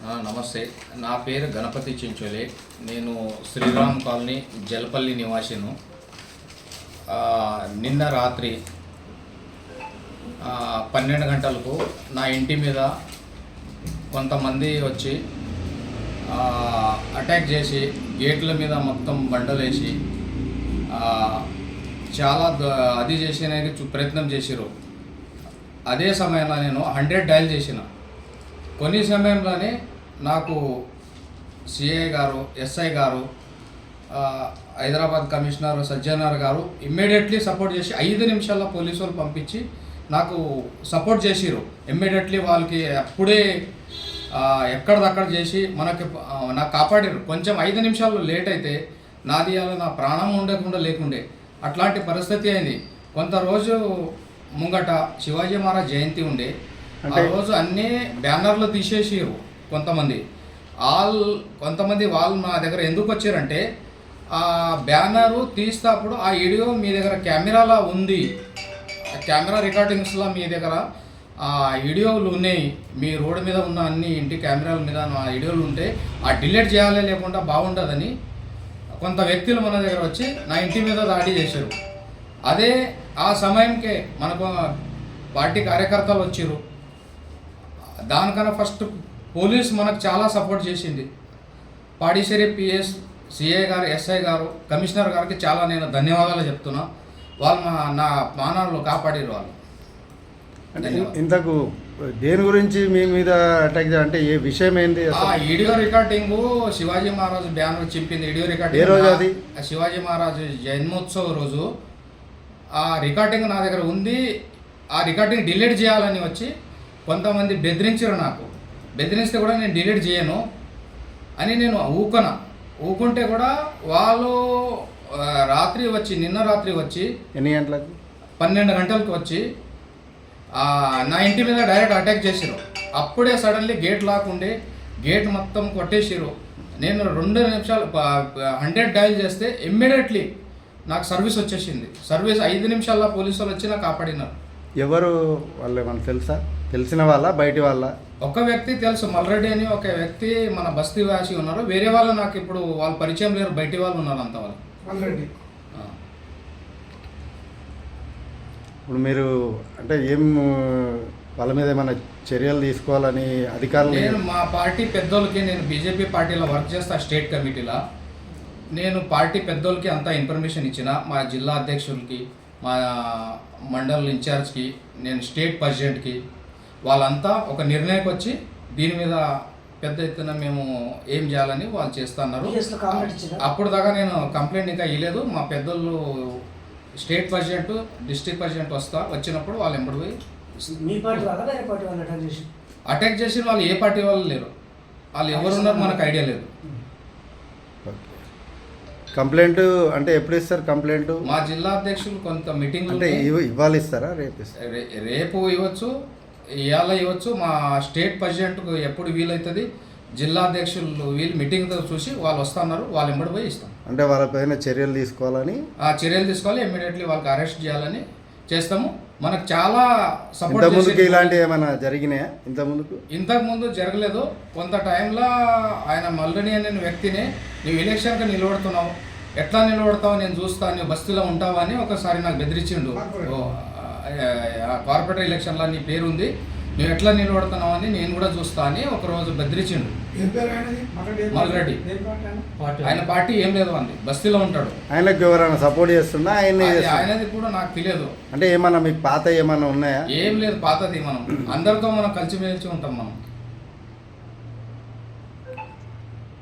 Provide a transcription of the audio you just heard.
నమస్తే. నా పేరు గణపతి చెంచోలే. నేను శ్రీరామ్ కాలనీ జలపల్లి నివాసిను. నిన్న రాత్రి 12 గంటలకు నా ఇంటి మీద కొంతమంది వచ్చి అటాక్ చేసి గేట్ల మీద మొత్తం బండలేసి చాలా అది చేసేందుకు ప్రయత్నం చేసిరు. అదే సమయంలో నేను 100 డయల్ చేసిన. కొన్ని సమయంలోనే నాకు సిఐ గారు, ఎస్ఐ గారు, హైదరాబాద్ కమిషనర్ సజ్జనార్ గారు ఇమ్మీడియట్లీ సపోర్ట్ చేసి 5 నిమిషాల్లో పోలీసు వాళ్ళు పంపించి నాకు సపోర్ట్ చేసిరు. ఇమ్మీడియట్లీ వాళ్ళకి అప్పుడే ఎక్కడిదక్కడ చేసి నాకు కాపాడారు. కొంచెం 5 నిమిషాలు లేట్ అయితే నాది నా ప్రాణం ఉండకుండా లేకుండే అట్లాంటి పరిస్థితి అయింది. కొంత రోజు ముంగట శివాజీ మహారాజ్ జయంతి ఉండే. ఆ రోజు అన్నీ బ్యానర్లు తీసేసారు. కొంతమంది వాళ్ళు నా దగ్గర ఎందుకు వచ్చారంటే ఆ బ్యానరు తీసేటప్పుడు ఆ వీడియో మీ దగ్గర కెమెరాలో ఉంది, కెమెరా రికార్డింగ్స్లో మీ దగ్గర ఆ వీడియోలు ఉన్నాయి, మీ రోడ్డు మీద ఉన్న అన్ని ఇంటి కెమెరాల మీద ఆ వీడియోలు ఉంటే ఆ డిలీట్ చేయాలి, లేకుండా బాగుంటుందని కొంత వ్యక్తులు మన దగ్గర వచ్చి నా ఇంటి మీద దాడి చేశారు. అదే ఆ సమయంకే మనకు పార్టీ కార్యకర్తలు వచ్చారు. దానికన్నా ఫస్ట్ పోలీస్ మనకు చాలా సపోర్ట్ చేసింది. పాడిశ్శేరి పిఎస్, సిఐ గారు, ఎస్ఐ గారు, కమిషనర్ గారికి చాలా నేను ధన్యవాదాలు చెప్తున్నా. వాళ్ళు నా ప్రాణాలు కాపాడారు. వాళ్ళు ఇంతకు దేని గురించి మీ మీద అటాక్ అంటే ఏ విషయం ఏంటి? వీడియో రికార్డింగ్ శివాజీ మహారాజు బ్యానర్ చింపింది. వీడియో రికార్డింగ్ ఏ రోజు అది? శివాజీ మహారాజు జన్మోత్సవ రోజు ఆ రికార్డింగ్ నా దగ్గర ఉంది. ఆ రికార్డింగ్ డిలీట్ చేయాలని వచ్చి కొంతమంది బెదిరించారు. నాకు బెదిరిస్తే కూడా నేను డిలీట్ చేయను అని నేను ఊకుంటే కూడా వాళ్ళు నిన్న రాత్రి వచ్చి ఎన్ని గంటలకు? 12 గంటలకు వచ్చి నా ఇంటి మీద డైరెక్ట్ అటాక్ చేసారు. అప్పుడే సడన్లీ గేట్ లాక్ ఉండే గేట్ మొత్తం కొట్టేసారు. నేను 2 నిమిషాలు 100 డయల్ చేస్తే ఇమ్మీడియట్లీ నాకు సర్వీస్ వచ్చేసింది. 5 నిమిషాల్లో పోలీసు వాళ్ళు వచ్చి నాకు కాపాడినారు. ఎవరు వాళ్ళు ఏమన్నా తెలుసా? తెలిసిన వాళ్ళ, బయటి వాళ్ళ? ఒక వ్యక్తి తెలుసు, మల్రెడ్డి అని ఒక వ్యక్తి మన బస్తీ వాసి ఉన్నారు. వేరే వాళ్ళు నాకు ఇప్పుడు వాళ్ళు పరిచయం లేరు, బయటి వాళ్ళు ఉన్నారు అంత వాళ్ళు. మల్రెడ్డి ఇప్పుడు మీరు అంటే వాళ్ళ మీద ఏమైనా చర్యలు తీసుకోవాలని అధికారులు? నేను మా పార్టీ పెద్దోళ్ళకి, నేను బీజేపీ పార్టీలో వర్క్ చేస్తా, స్టేట్ కమిటీలో. నేను పార్టీ పెద్దోళ్ళకి అంతా ఇన్ఫర్మేషన్ ఇచ్చిన. మా జిల్లా అధ్యక్షులకి, మా మండల్ ఇన్ఛార్జ్కి, నేను స్టేట్ ప్రెసిడెంట్కి, వాళ్ళంతా ఒక నిర్ణయం వచ్చి దీని మీద పెద్ద ఎత్తున మేము ఏం చేయాలని వాళ్ళు చేస్తున్నారు. అప్పుడు దాకా నేను కంప్లైంట్ ఇంకా ఇవ్వలేదు. మా పెద్దోళ్ళు స్టేట్ ప్రెసిడెంట్, డిస్ట్రిక్ట్ ప్రెసిడెంట్ వచ్చినప్పుడు వాళ్ళు ఎంబడి పోయి అటాక్ చేసి వాళ్ళు ఏ పార్టీ వాళ్ళు లేరు, వాళ్ళు ఎవరున్నారు మనకు ఐడియా లేదు. కంప్లైంట్ అంటే ఎప్పుడు ఇస్తారు కంప్లైంట్? మా జిల్లా అధ్యక్షులు కొంత మీటింగ్ అంటే ఇవాళ ఇస్తారా? రేపు ఇవ్వచ్చు, ఇవాళ ఇవ్వచ్చు. మా స్టేట్ ప్రెసిడెంట్కు ఎప్పుడు వీలవుతుంది, జిల్లా అధ్యక్షులు వీళ్ళు మీటింగ్తో చూసి వాళ్ళు వస్తున్నారు, వాళ్ళు ఎంబడి పోయి ఇస్తాం. అంటే వాళ్ళపైన చర్యలు తీసుకోవాలని? చర్యలు తీసుకోవాలి, ఇమ్మీడియట్లీ వాళ్ళకి అరెస్ట్ చేయాలని చేస్తాము. మనకు చాలా సపోర్ట్. ఇంతకుముందుకు ఇలాంటివి ఏమైనా జరిగినాయా? ఇంతకుముందు జరగలేదు. కొంత టైంలో ఆయన మల్లని అనే వ్యక్తిని, నువ్వు ఎలక్షన్కి నిలబడుతున్నావు, ఎట్లా నిలబడతావు, నేను చూస్తాను, నువ్వు బస్తీలో ఉంటావా అని ఒకసారి నాకు బెదిరించిండు. కార్పొరేటర్ ఎలక్షన్లో నీ పేరు ఉంది, నువ్వు ఎట్లా నిలబడుతున్నావు అని నేను కూడా చూస్తా అని ఒకరోజు బెదిరించిండు. మల్రెడ్డి ఆయన పార్టీ ఏం లేదు అండి, బస్తీలో ఉంటాడు. ఆయనకు ఎవరైనా సపోర్ట్ చేస్తున్నా? ఆయనది కూడా నాకు తెలియదు. అంటే ఏమన్నా మీకు పాత ఏమన్నా ఉన్నాయా? ఏం లేదు పాతది. మనం అందరితో కలిసిమెలిసి ఉంటాం మనం.